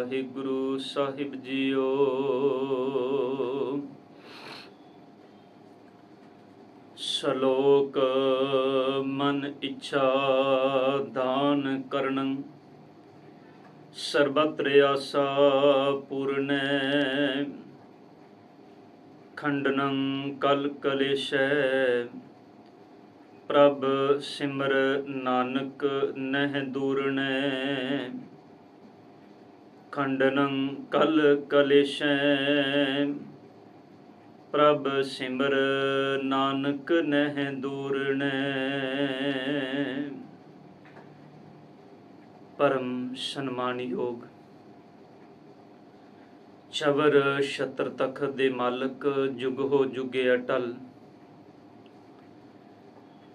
वाहिगुरु साहिब जीओ। श्लोक मन इच्छा दान करणं सर्वत्र आशा पूर्ण खंडनं कल कलेशै प्रभ सिमर नानक नह दूरनै खंडनं कल कलेशै प्रभ सिमर नानक नह दूरनै। परम सन्मानयोग चवर छत्र तखत दे मालक जुग हो जुगे अटल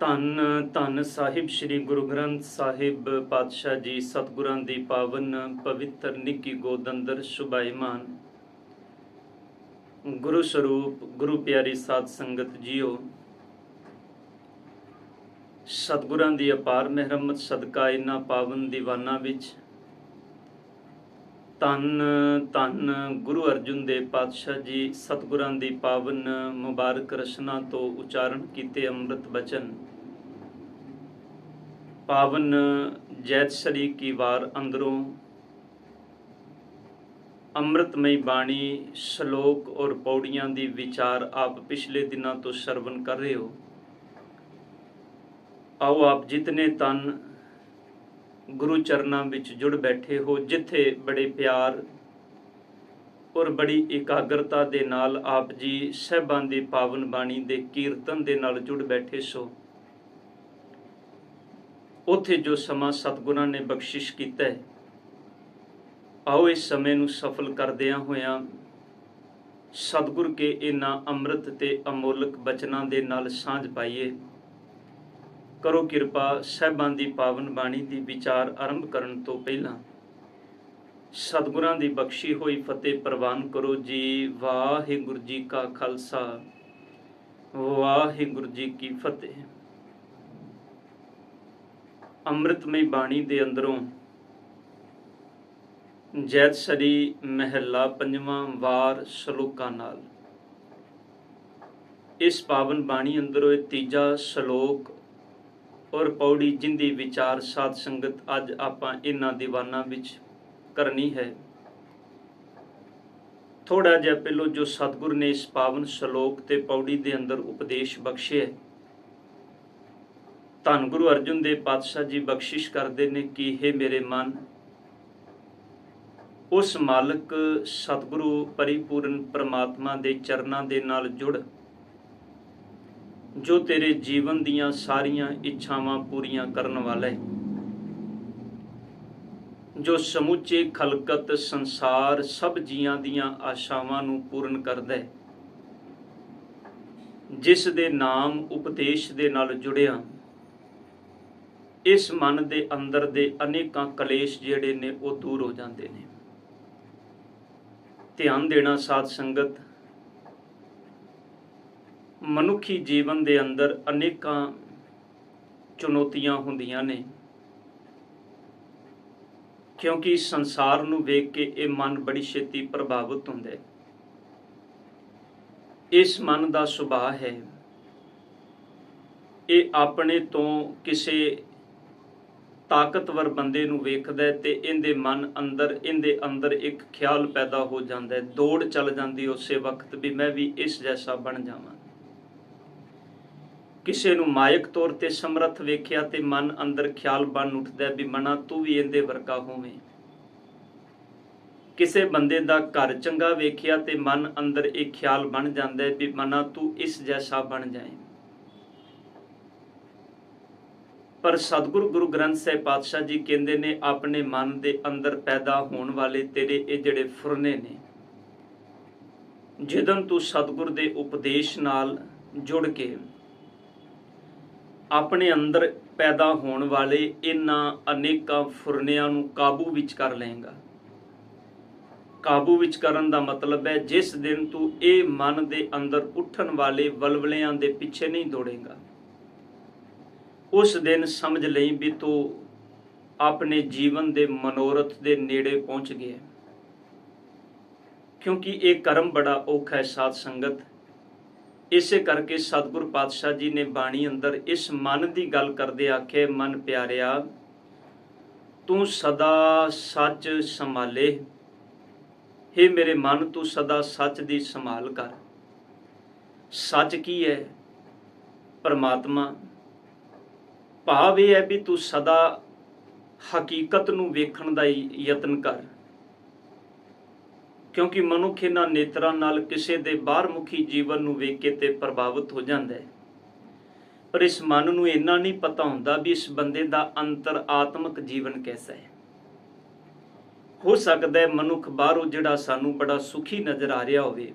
धन धन साहिब श्री गुरु ग्रंथ साहिब पातशाह जी सतगुरां दी पावन पवित्र निकी गोद अंदर सुभाईमान गुरु स्वरूप गुरु प्यारी साध संगत जीओ। सतगुरां दी अपार मेहरमत सदका इन्हां पावन दीवाना विच धन धन गुरु अर्जुन देव पातशाह जी सतगुरां दी पावन मुबारक रचना तो उचारण कीते अमृत बचन पावन जैतसरी की वार अंदरों अमृतमयी बाणी श्लोक और पौड़ियां दी विचार आप पिछले दिनों तो श्रवण कर रहे हो। आओ आप जितने तन गुरु चरना विच जुड़ बैठे हो, जिथे बड़े प्यार और बड़ी एकाग्रता दे नाल आप जी सहबां दी पावन बाणी दे कीर्तन दे नाल जुड़ बैठे सो, उथे जो समा सतगुरां ने बख्शिश कीता है, आओ इस समय नूं सफल करदियां होयां सतगुर के इन्हां अमृत ते अमोलक बचनां दे नाल सांझ पाईए। करो किरपा सहबां दी पावन बाणी दी विचार आरंभ करन तो पहलां सतगुरां दी बख्शी होई फतेह प्रवान करो जी। वाहिगुरू जी का खालसा वाहिगुरू जी की फतेह। अमृतमय बाणी दे अंदरों जैतसरी महला पंजवां वार श्लोकां नाल इस पावन बाणी अंदरों तीजा श्लोक और पौड़ी जिंदी विचार साध संगत अज आपां इन्हां दीवानां विच करनी है। थोड़ा जिहा पहलों जो सतगुर ने इस पावन श्लोक ते पौड़ी दे अंदर उपदेश बख्शे है, धन गुरु अर्जुन देव पातशाह जी बख्शिश करते ने कि हे मेरे मन, उस मालक सतगुरु परिपूर्ण परमात्मा दे चरनां दे नाल जुड़ जो तेरे जीवन दियां सारियां इच्छावां पूरियां करन वाला है, जो समूचे खलकत संसार सब जियां दियां आशावां नूं पूर्ण करदा है, जिस दे नाम उपदेश दे नाल जुड़िया इस मन दे अंदर दे अनेकां कलेश जिहड़े ने वो दूर हो जाते ने। ध्यान देना साध संगत, मनुखी जीवन दे अंदर अनेकां चुनौतियां हुंदियां ने, क्योंकि संसार नूं वेख के ये मन बड़ी छेती प्रभावित हुंदा है। इस मन दा सुभाव है ये अपने तो किसे ताकतवर बंदे नूं वेखदा है ते इहदे मन अंदर इहदे अंदर एक ख्याल पैदा हो जाता है, दौड़ चल जाती उस वक्त भी मैं भी इस जैसा बन जावां। किसे नूं मायक तौर ते समर्थ वेख्या ते मन अंदर ख्याल बन उठदा भी मना तू भी इहदे वर्गा होवें। किसे बंदे दा घर चंगा वेख्या ते मन अंदर एक ख्याल बन जाता है भी मना तू इस जैसा बन जाए। पर सतगुरु गुरु ग्रंथ साहिब पातशाह जी कहते ने अपने मन के अंदर पैदा होने वाले तेरे ये जिहड़े फुरने ने, जिदन तू सतगुर दे उपदेश नाल जुड़ के अपने अंदर पैदा होने वाले इन्हां अनेकां फुरनियां नूं काबू विच कर लेंगा। काबू विच करन दा मतलब है जिस दिन तू ये मन दे अंदर उठन वाले वलवलियां दे पिछे नहीं दौड़ेगा, उस दिन समझ लई भी तू अपने जीवन दे मनोरथ दे नेड़े पहुंच गया। क्योंकि ये कर्म बड़ा औखा है साध संगत। इसे करके सतगुरु पातशाह जी ने बाणी अंदर इस मन की गल करदे आखे, मन प्यारिया तू सदा सच संभाले। हे मेरे मन तू सदा सच दी संभाल कर। सच की है? परमात्मा। भाव यह है भी तू सदा हकीकत नूं वेखण दा यतन कर, क्योंकि मनुख इन्हां नेत्रां नाल किसी दे बाहरमुखी जीवन नूं वेख के ते प्रभावित हो जाता है, पर इस मन नूं इन्ना नहीं पता हुंदा भी इस बंदे दा अंतर आत्मक जीवन कैसा है। हो सकता है मनुख बाहरों जिहड़ा सानूं बड़ा सुखी नज़र आ रहा होवे,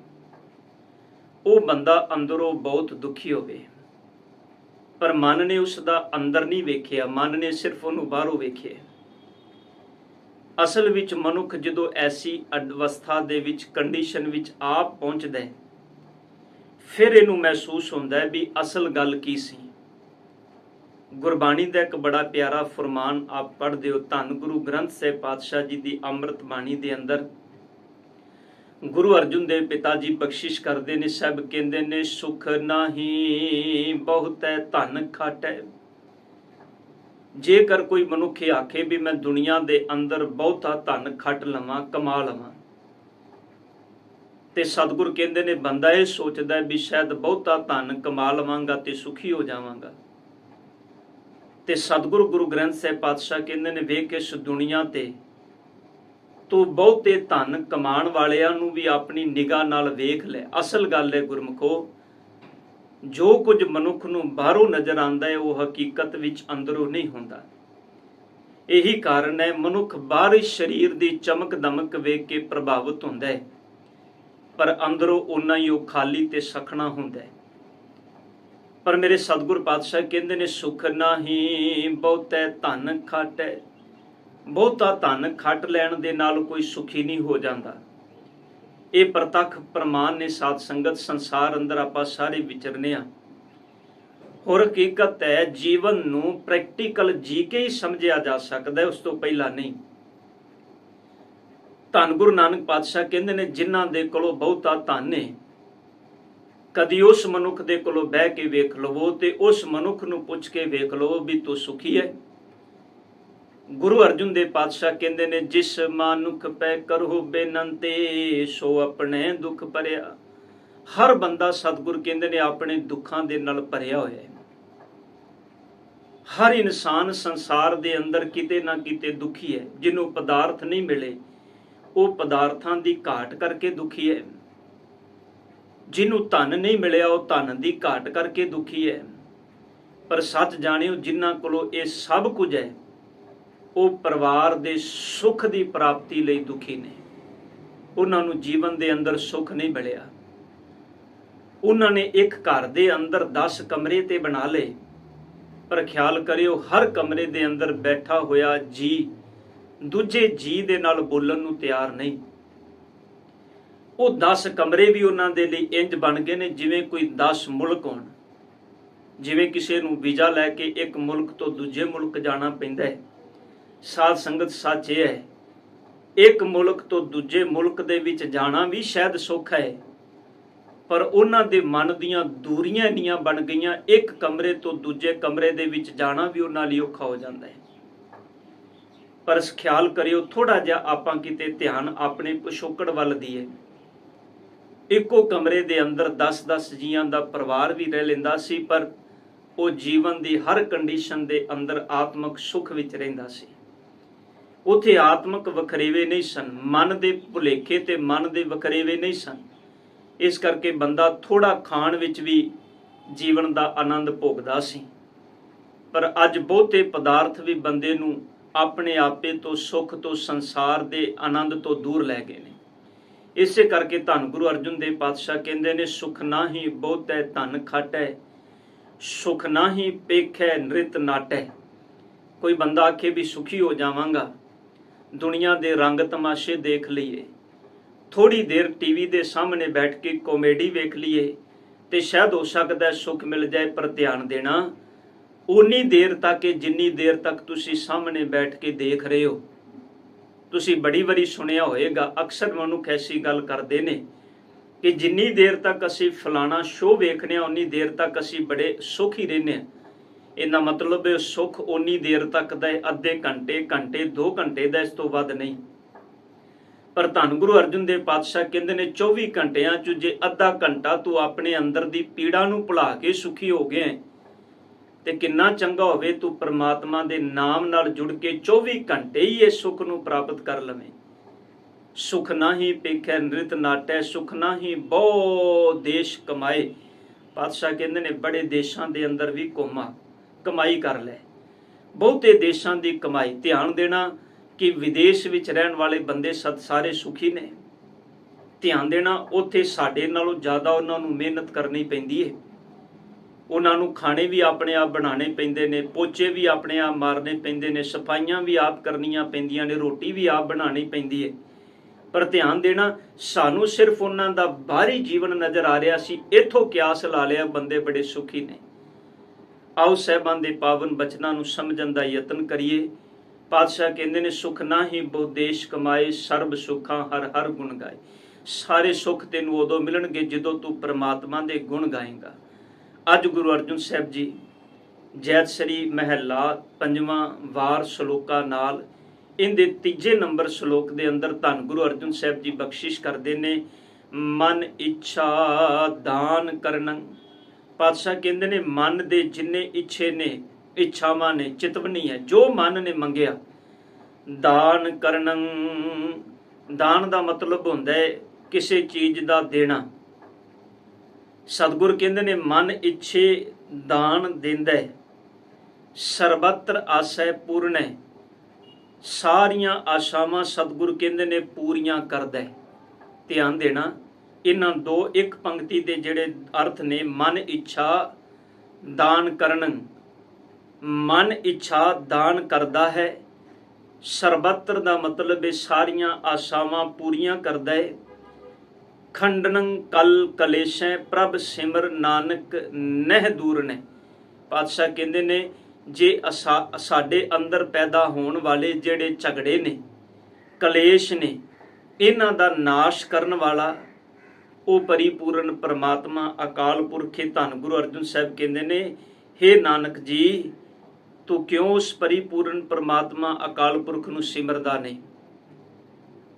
वो बंदा अंदरों बहुत दुखी होवे, पर मन ने उसका अंदर नहीं वेखिया, मन ने सिर्फ उन्होंने बाहरों वेखिया। असल विच मनुख जदों ऐसी अवस्था दे विच कंडीशन विच आप पहुँचदा है, फिर इनू महसूस होंदा है भी असल गल की सी। गुरबाणी दा एक बड़ा प्यारा फरमान आप पढ़दे हो, धन गुरु ग्रंथ साहिब पातशाह जी की अमृत बाणी दे अंदर गुरु अर्जुन देव पिता जी बख्शिश करते ने, सब कहते ने सुख नाही बहुत है धन घट है। जेकर कोई मनुख आखे भी मैं दुनिया दे अंदर बहुता धन खट लवां, कमा लवां, ते सतगुर कहते ने बंदा ये सोचता है भी शायद बहुता धन कमा लवांगा ते सुखी हो जावांगा। ते सतगुरु गुरु ग्रंथ साहिब पातशाह कहते ने वेख इस दुनिया ते तो बहुते धन कमाण वालियां नूं भी अपनी निगाह नाल वेख ले। असल गल है गुरमुखो, जो कुछ मनुख नूं बाहरों नज़र आंदा है वो हकीकत विच अंदरों नहीं हुंदा। यही कारण है मनुख बाहरी शरीर की चमक दमक वेख के प्रभावित हुंदा है, पर अंदरों उन्ना ही वो खाली ते सखना हुंदा है। पर मेरे सतगुर पातशाह कहंदे ने सुख नाही बहुतै धन खट है। बहुता धन खट लैण दे नाल कोई सुखी नहीं हो जाता। ये प्रतख प्रमाण ने साध संगत। संसार अंदर आपां सारे विचरने आ, और हकीकत है जीवन नूं प्रैक्टिकल जी के ही समझिया जा सकता है, उस तो पहला नहीं। धन गुरु नानक पातशाह कहंदे ने जिन्हां दे कोलों बहुता धन है, कदी उस मनुख दे कोलों बह के वेख लवो ते उस मनुख नूं पुछ के वेख लवो भी तू सुखी है। गुरु अर्जुन देव पातशाह कहंदे ने जिस मानुख पै करहो बेनंते सो अपने दुख भरिया। हर बंदा सतगुर कहंदे ने अपने दुखां दे नाल भरिया होया है। हर इंसान संसार दे अंदर किते ना किते दुखी है। जिन्हों पदार्थ नहीं मिले वो पदार्थां दी घाट करके दुखी है। जिन्हों धन नहीं मिलिया वो धन दी घाट करके दुखी है। पर सच जानियो जिन्हां कोलों ये सब कुछ है वो परिवार दे सुख की प्राप्ति लई दुखी ने। उन्हां नूं जीवन दे अंदर सुख नहीं मिलिया। उन्होंने एक घर दे अंदर 10 कमरे ते बना ले, पर ख्याल करियो हर कमरे दे अंदर बैठा होया जी दूजे जी दे नाल बोलन नूं तैयार नहीं। वो 10 कमरे भी उन्हां दे लई इंज बन गए ने जिवें कोई 10 मुल्क होण। जिवें किसी नूं वीज़ा लैके एक मुल्क तो दूजे मुल्क जाना पैंदा है। साध संगत सच ये है, एक मुल्क तो दूजे मुल्क दे विच जाना भी शायद सौखा है, पर उन्हां दे मन दीयां दूरियां इन्नियां बन गईयां, एक कमरे तो दूजे कमरे दे विच जाना भी उन्हां लई औखा हो जाता है। पर ख्याल करियो थोड़ा जिहा आपां किते ध्यान अपने पिछोकड़ वल दीए। इक्को कमरे दे अंदर 10-10 जीआं दा परिवार भी रह लैंदा सी, पर वो जीवन दी हर कंडीशन दे अंदर आत्मक सुख विच रहिंदा सी। उत्थे आत्मक वखरेवे नहीं सन, मन दे भुलेखे ते मन दे वखरेवे नहीं सन। इस करके बंदा थोड़ा खाण विच भी जीवन दा आनंद भोगदा सी। पर अज बहुते पदार्थ भी बंदे नूं अपने आपे तो सुख तो संसार दे आनंद तो दूर लै गए ने। इसे करके धन गुरु अर्जुन देव पातशाह कहंदे ने सुख नाही बहुतै धन खटै, सुख नाही पेखै नृत नाटै। कोई बंदा आखे भी सुखी हो जावांगा, दुनिया दे रंग तमाशे देख लीए, थोड़ी देर टीवी दे सामने बैठ के कॉमेडी वेख लीए तो शायद हो सकता है सुख मिल जाए। पर ध्यान देना उन्नी देर तक जिन्नी देर तक तुसी सामने बैठ के देख रहे हो। ਤੁਸੀਂ ਬੜੀ ਵਾਰੀ ਸੁਣਿਆ ਹੋਏਗਾ, ਅਕਸਰ ਮਨੁੱਖ ਐਸੀ ਗੱਲ ਕਰਦੇ ਨੇ ਕਿ ਜਿੰਨੀ ਦੇਰ ਤੱਕ ਅਸੀਂ ਫਲਾਣਾ ਸ਼ੋਅ ਵੇਖਦੇ ਹਾਂ ਉਨੀ ਦੇਰ ਤੱਕ ਅਸੀਂ ਬੜੇ ਸੁਖ ਹੀ ਰਹਿੰਦੇ ਹਾਂ। ਇਹਦਾ ਮਤਲਬ ਹੈ ਸੁਖ ਉਨੀ ਦੇਰ ਤੱਕ ਦਾ ਹੈ, ਅੱਧੇ ਘੰਟੇ, ਘੰਟੇ, 2 ਘੰਟੇ ਦਾ, ਇਸ ਤੋਂ ਵੱਧ ਨਹੀਂ। ਪਰ ਧੰਨ ਗੁਰੂ ਅਰਜਨ ਦੇਵ ਪਾਤਸ਼ਾਹ ਕਹਿੰਦੇ ਨੇ 24 ਘੰਟਿਆਂ 'ਚ ਜੇ ਅੱਧਾ ਘੰਟਾ ਤੂੰ ਆਪਣੇ ਅੰਦਰ ਦੀ ਪੀੜਾ ਨੂੰ ਭੁਲਾ ਕੇ ਸੁਖੀ ਹੋ ਗਿਆ ਤੇ ਕਿੰਨਾ ਚੰਗਾ ਹੋਵੇ ਤੂੰ ਪ੍ਰਮਾਤਮਾ ਦੇ ਨਾਮ ਨਾਲ ਜੁੜ ਕੇ 24 ਘੰਟੇ ਹੀ ਇਹ ਸੁਖ ਨੂੰ ਪ੍ਰਾਪਤ ਕਰ ਲਵੇਂ। ਸੁਖ ਨਾਹੀ ਪੇਖੈ ਨ੍ਰਿਤ ਨਾਟੈ, ਸੁਖ ਨਾਹੀ ਬਹੁ ਦੇਸ਼ ਕਮਾਏ। ਪਾਤਸ਼ਾਹ ਕਹਿੰਦੇ ਨੇ ਬੜੇ ਦੇਸ਼ਾਂ ਦੇ ਅੰਦਰ ਵੀ ਘੁੰਮਾ, ਕਮਾਈ ਕਰ ਲੈ, ਬਹੁਤੇ ਦੇਸ਼ਾਂ ਦੀ ਕਮਾਈ। ਧਿਆਨ ਦੇਣਾ ਕਿ ਵਿਦੇਸ਼ ਵਿੱਚ ਰਹਿਣ ਵਾਲੇ ਬੰਦੇ ਸਾਰੇ ਸੁਖੀ ਨੇ। ਧਿਆਨ ਦੇਣਾ ਉੱਥੇ ਸਾਡੇ ਨਾਲੋਂ ਜ਼ਿਆਦਾ ਉਹਨਾਂ ਨੂੰ ਮਿਹਨਤ ਕਰਨੀ ਪੈਂਦੀ ਹੈ। ਉਹਨਾਂ ਨੂੰ ਖਾਣੇ ਵੀ ਆਪਣੇ ਆਪ ਬਣਾਉਣੇ ਪੈਂਦੇ ਨੇ, ਪੋਚੇ ਵੀ ਆਪਣੇ ਆਪ ਮਾਰਨੇ ਪੈਂਦੇ ਨੇ, ਸਫਾਈਆਂ ਵੀ ਆਪ ਕਰਨੀਆਂ ਪੈਂਦੀਆਂ ਨੇ, ਰੋਟੀ ਵੀ ਆਪ ਬਣਾਉਣੀ ਪੈਂਦੀ ਹੈ। ਪਰ ਧਿਆਨ ਦੇਣਾ ਸਾਨੂੰ ਸਿਰਫ ਉਹਨਾਂ ਦਾ ਬਾਹਰੀ ਜੀਵਨ ਨਜ਼ਰ ਆ ਰਿਹਾ ਸੀ, ਇੱਥੋਂ ਕਿਆਸ ਲਾ ਲਿਆ ਬੰਦੇ ਬੜੇ ਸੁਖੀ ਨੇ। ਆਓ ਸਾਹਿਬਾਨ ਦੇ ਪਾਵਨ ਬਚਨਾਂ ਨੂੰ ਸਮਝਣ ਦਾ ਯਤਨ ਕਰੀਏ। ਪਾਤਸ਼ਾਹ ਕਹਿੰਦੇ ਨੇ ਸੁਖ ਨਾਹੀ ਬਹੁ ਦੇਸ਼ ਕਮਾਏ, ਸਰਬ ਸੁੱਖਾਂ ਹਰ ਹਰ ਗੁਣ ਗਾਏ। ਸਾਰੇ ਸੁੱਖ ਤੈਨੂੰ ਉਦੋਂ ਮਿਲਣਗੇ ਜਦੋਂ ਤੂੰ ਪ੍ਰਮਾਤਮਾ ਦੇ ਗੁਣ ਗਾਏਗਾ। ਅੱਜ ਗੁਰੂ ਅਰਜਨ ਸਾਹਿਬ ਜੀ ਜੈਤ ਸ੍ਰੀ ਮਹਿਲਾ 5ਵਾਂ ਵਾਰ ਸ਼ਲੋਕਾਂ ਨਾਲ ਇਹਦੇ 3 ਨੰਬਰ ਸ਼ਲੋਕ ਦੇ ਅੰਦਰ ਧੰਨ ਗੁਰੂ ਅਰਜਨ ਸਾਹਿਬ ਜੀ ਬਖਸ਼ਿਸ਼ ਕਰਦੇ ਨੇ, ਮਨ ਇੱਛਾ ਦਾਨ ਕਰਨੰ। ਪਾਤਸ਼ਾਹ ਕਹਿੰਦੇ ਨੇ ਮਨ ਦੇ ਜਿੰਨੇ ਇੱਛੇ ਨੇ, ਇੱਛਾਵਾਂ ਨੇ, ਚਿਤਵਨੀ ਹੈ, ਜੋ ਮਨ ਨੇ ਮੰਗਿਆ, ਦਾਨ ਕਰਨੰ। ਦਾਨ ਦਾ ਮਤਲਬ ਹੁੰਦਾ ਹੈ ਕਿਸੇ ਚੀਜ਼ ਦਾ ਦੇਣਾ। ਸਤਿਗੁਰ ਕਹਿੰਦੇ ਨੇ ਮਨ ਇੱਛੇ ਦਾਨ ਦਿੰਦਾ ਹੈ, ਸਰਬੱਤਰ ਆਸੈ ਪੂਰਨ ਹੈ। ਸਾਰੀਆਂ ਆਸ਼ਾਵਾਂ ਸਤਿਗੁਰ ਕਹਿੰਦੇ ਨੇ ਪੂਰੀਆਂ ਕਰਦਾ ਹੈ। ਧਿਆਨ ਦੇਣਾ ਇਹਨਾਂ ਦੋ ਇੱਕ ਪੰਕਤੀ ਦੇ ਜਿਹੜੇ ਅਰਥ ਨੇ, ਮਨ ਇੱਛਾ ਦਾਨ ਕਰਨੰ, ਮਨ ਇੱਛਾ ਦਾਨ ਕਰਦਾ ਹੈ। ਸਰਬੱਤਰ ਦਾ ਮਤਲਬ ਹੈ ਸਾਰੀਆਂ ਆਸ਼ਾਵਾਂ ਪੂਰੀਆਂ ਕਰਦਾ ਹੈ। ਖੰਡਨੰ ਕਲ ਕਲੇਸ਼ੈ, ਪ੍ਰਭ ਸਿਮਰ ਨਾਨਕ ਨਹਿ ਦੂਰ ਨੇ। ਪਾਤਸ਼ਾਹ ਕਹਿੰਦੇ ਨੇ ਜੇ ਸਾਡੇ ਅੰਦਰ ਪੈਦਾ ਹੋਣ ਵਾਲੇ ਜਿਹੜੇ ਝਗੜੇ ਨੇ, ਕਲੇਸ਼ ਨੇ, ਇਹਨਾਂ ਦਾ ਨਾਸ਼ ਕਰਨ ਵਾਲਾ ਉਹ ਪਰਿਪੂਰਨ ਪਰਮਾਤਮਾ ਅਕਾਲ ਪੁਰਖ ਧੰਨ ਗੁਰੂ ਅਰਜਨ ਸਾਹਿਬ ਕਹਿੰਦੇ ਨੇ, ਹੇ ਨਾਨਕ ਜੀ ਤੂੰ ਕਿਉਂ ਉਸ ਪਰਿਪੂਰਨ ਪਰਮਾਤਮਾ ਅਕਾਲ ਪੁਰਖ ਨੂੰ ਸਿਮਰਦਾ ਨਹੀਂ?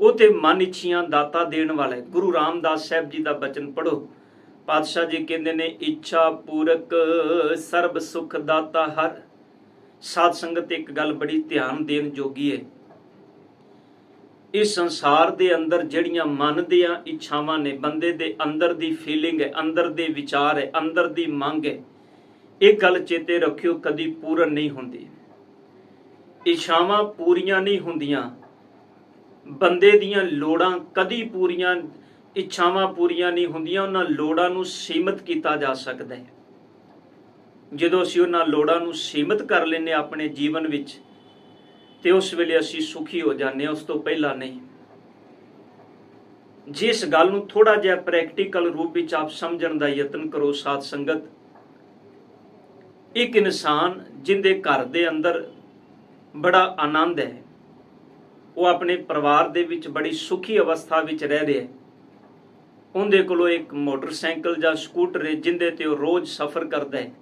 ਉਹ ਤੇ ਮਨ ਇੱਛੀਆਂ ਦਾਤਾ ਦੇਣ ਵਾਲਾ ਹੈ। ਗੁਰੂ ਰਾਮਦਾਸ ਸਾਹਿਬ ਜੀ ਦਾ ਬਚਨ ਪੜੋ। ਪਾਤਸ਼ਾਹ ਜੀ ਕਹਿੰਦੇ ਨੇ ਇੱਛਾ ਪੂਰਕ ਸਰਬ ਸੁਖ ਦਾਤਾ ਹਰ। ਸਾਧ ਸੰਗਤ ਇੱਕ ਗੱਲ ਬੜੀ ਧਿਆਨ ਦੇਣ ਜੋਗੀ ਹੈ। ਇਸ ਸੰਸਾਰ ਦੇ ਅੰਦਰ ਜਿਹੜੀਆਂ ਮਨ ਦੀਆਂ ਇੱਛਾਵਾਂ ਨੇ, ਬੰਦੇ ਦੇ ਅੰਦਰ ਦੀ ਫੀਲਿੰਗ ਹੈ, ਅੰਦਰ ਦੇ ਵਿਚਾਰ ਹੈ, ਅੰਦਰ ਦੀ ਮੰਗ ਹੈ, ਇਹ ਗੱਲ ਚੇਤੇ ਰੱਖਿਓ ਕਦੀ ਪੂਰਨ ਨਹੀਂ ਹੁੰਦੀ। ਇੱਛਾਵਾਂ ਪੂਰੀਆਂ ਨਹੀਂ ਹੁੰਦੀਆਂ। ਬੰਦੇ ਦੀਆਂ ਲੋੜਾਂ ਕਦੀ ਪੂਰੀਆਂ, ਇੱਛਾਵਾਂ ਪੂਰੀਆਂ ਨਹੀਂ ਹੁੰਦੀਆਂ। ਉਹਨਾਂ ਲੋੜਾਂ ਨੂੰ ਸੀਮਤ ਕੀਤਾ ਜਾ ਸਕਦਾ ਹੈ। ਜਦੋਂ ਅਸੀਂ ਉਹਨਾਂ ਲੋੜਾਂ ਨੂੰ ਸੀਮਤ ਕਰ ਲੈਂਦੇ ਆਪਣੇ ਜੀਵਨ ਵਿੱਚ ਤੇ ਉਸ ਵੇਲੇ ਅਸੀਂ ਸੁਖੀ ਹੋ ਜਾਂਦੇ ਹਾਂ, ਉਸ ਤੋਂ ਪਹਿਲਾਂ ਨਹੀਂ। ਜਿਸ ਗੱਲ ਨੂੰ ਥੋੜਾ ਜਿਹਾ ਪ੍ਰੈਕਟੀਕਲ ਰੂਪ ਵਿੱਚ ਆਪ ਸਮਝਣ ਦਾ ਯਤਨ ਕਰੋ ਸਾਧ ਸੰਗਤ। ਇੱਕ ਇਨਸਾਨ ਜਿੰਦੇ ਘਰ ਦੇ ਅੰਦਰ ਬੜਾ ਆਨੰਦ ਹੈ, ਉਹ ਆਪਣੇ ਪਰਿਵਾਰ ਦੇ ਵਿੱਚ ਬੜੀ ਸੁਖੀ ਅਵਸਥਾ ਵਿੱਚ ਰਹਿ ਰਿਹਾ ਹੈ। ਉਹਦੇ ਕੋਲੋਂ ਇੱਕ ਮੋਟਰਸਾਈਕਲ ਜਾਂ ਸਕੂਟਰ ਹੈ ਜਿੰਦੇ ਤੇ ਉਹ ਰੋਜ਼ ਸਫ਼ਰ ਕਰਦਾ ਹੈ।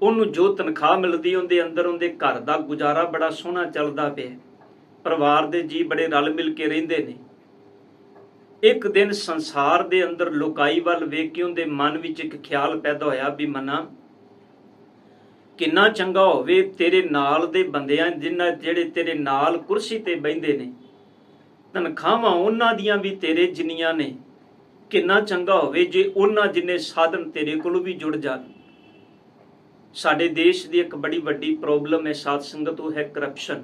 ਉਹਨੂੰ ਜੋ ਤਨਖਾਹ ਮਿਲਦੀ ਉਹਦੇ ਅੰਦਰ ਉਹਦੇ ਘਰ ਦਾ ਗੁਜ਼ਾਰਾ ਬੜਾ ਸੋਹਣਾ ਚੱਲਦਾ ਪਿਆ। ਪਰਿਵਾਰ ਦੇ ਜੀ ਬੜੇ ਰਲ ਮਿਲ ਕੇ ਰਹਿੰਦੇ ਨੇ। ਇੱਕ ਦਿਨ ਸੰਸਾਰ ਦੇ ਅੰਦਰ ਲੋਕਾਈ ਵੱਲ ਵੇਖ ਕੇ ਉਹਦੇ ਮਨ ਵਿੱਚ ਇੱਕ ਖਿਆਲ ਪੈਦਾ ਹੋਇਆ ਵੀ ਮਨਾ ਕਿੰਨਾ ਚੰਗਾ ਹੋਵੇ ਤੇਰੇ ਨਾਲ ਦੇ ਬੰਦਿਆਂ ਜਿਹੜੇ ਤੇਰੇ ਨਾਲ ਕੁਰਸੀ ਤੇ ਬਹਿੰਦੇ ਨੇ, ਤਨਖਾਹਾਂ ਉਹਨਾਂ ਦੀਆਂ ਵੀ ਤੇਰੇ ਜਿੰਨੀਆਂ ਨੇ। ਕਿੰਨਾ ਚੰਗਾ ਹੋਵੇ ਜੇ ਉਹਨਾਂ ਜਿੰਨੇ ਸਾਧਨ ਤੇਰੇ ਕੋਲ ਵੀ ਜੁੜ ਜਾਣ। ਸਾਡੇ ਦੇਸ਼ ਦੀ ਇੱਕ ਬੜੀ ਵੱਡੀ ਪ੍ਰੋਬਲਮ ਹੈ ਸਾਧ ਸੰਗਤ, ਉਹ ਹੈ ਕਰਪਸ਼ਨ।